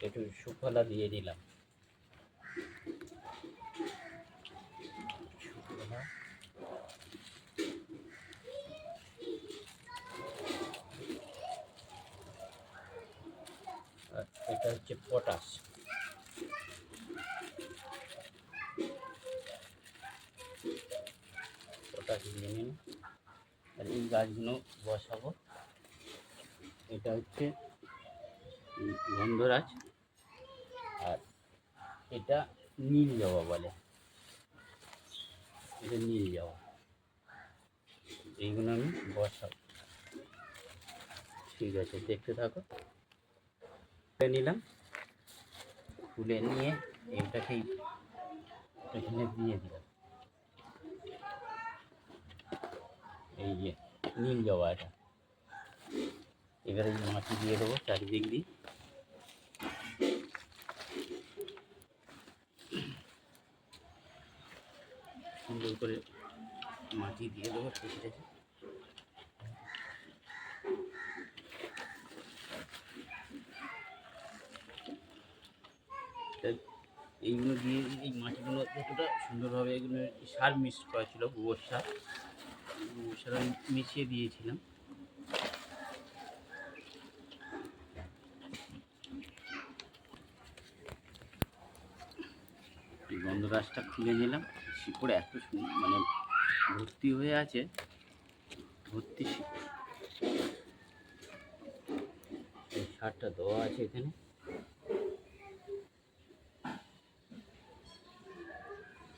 একটু সুফলা দিয়ে দিলাম। আর এটা হচ্ছে পটাশ। পটাশ দিয়ে নিন। আর এই গাছগুলো বসাবো। এটা হচ্ছে গন্ধরাজ, আর এটা নীল জবা বলে, এটা নীল জবা। এইগুলো আমি বসাবো। ঠিক আছে, দেখতে থাকো। খুলে নিলাম, খুলে নিয়ে এটাকেই এখানে দিয়ে দিলাম। এই যে নীল জবা, এটা এবারে মাটি দিয়ে দেবো চারিদিক দিয়ে। সুন্দর করে মাটি দিয়ে দেবো। ঠিক আছে, এইগুলো দিয়ে এই মাটিগুলো যতটা সুন্দরভাবে এগুলো সার মিক্স করা ছিল, গোবর সার আমি মিশিয়ে দিয়েছিলাম। এই গন্ধরাজটা খুলে নিলাম। শিকড়ে এত মানে ভর্তি হয়ে আছে, ভর্তি শিকড়। এই সারটা দেওয়া আছে এখানে।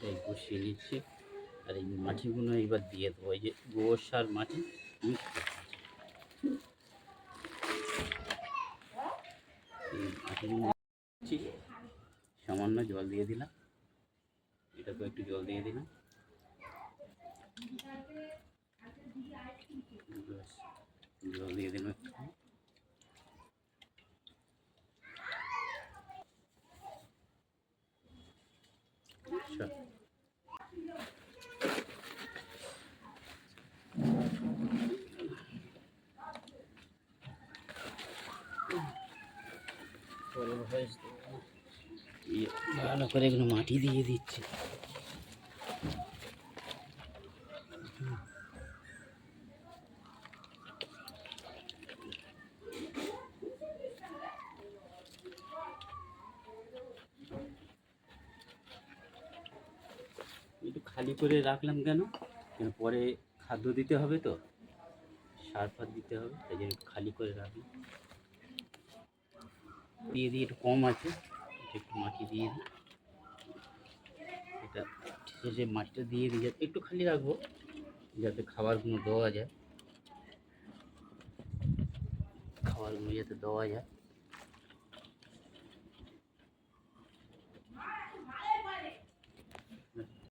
এই বসিয়ে নিচ্ছি। আর এই মাটিগুলো এবার দিয়ে দেবো। এই যে গোবর সার মাটি মিক্স করছি। সামান্য জল দিয়ে দিলাম, এটাকে একটু জল দিয়ে দিলাম। জল দিয়ে দিলাম একটু। আচ্ছা, ভালো করে এগুলো মাটি দিয়ে দিচ্ছি। একটু খালি করে রাখলাম কেন, পরে খাদ্য দিতে হবে, তো সার ফার দিতে হবে, তাই জন্য একটু খালি করে রাখলাম। দিয়ে একটু কম আছে, একটু মাটি দিয়ে দিই। এটা শেষে মাটিটা দিয়ে দিই, যাতে একটু খালি রাখবো, যাতে খাবারগুলো দেওয়া যায়, খাবারগুলো যাতে দেওয়া যায়।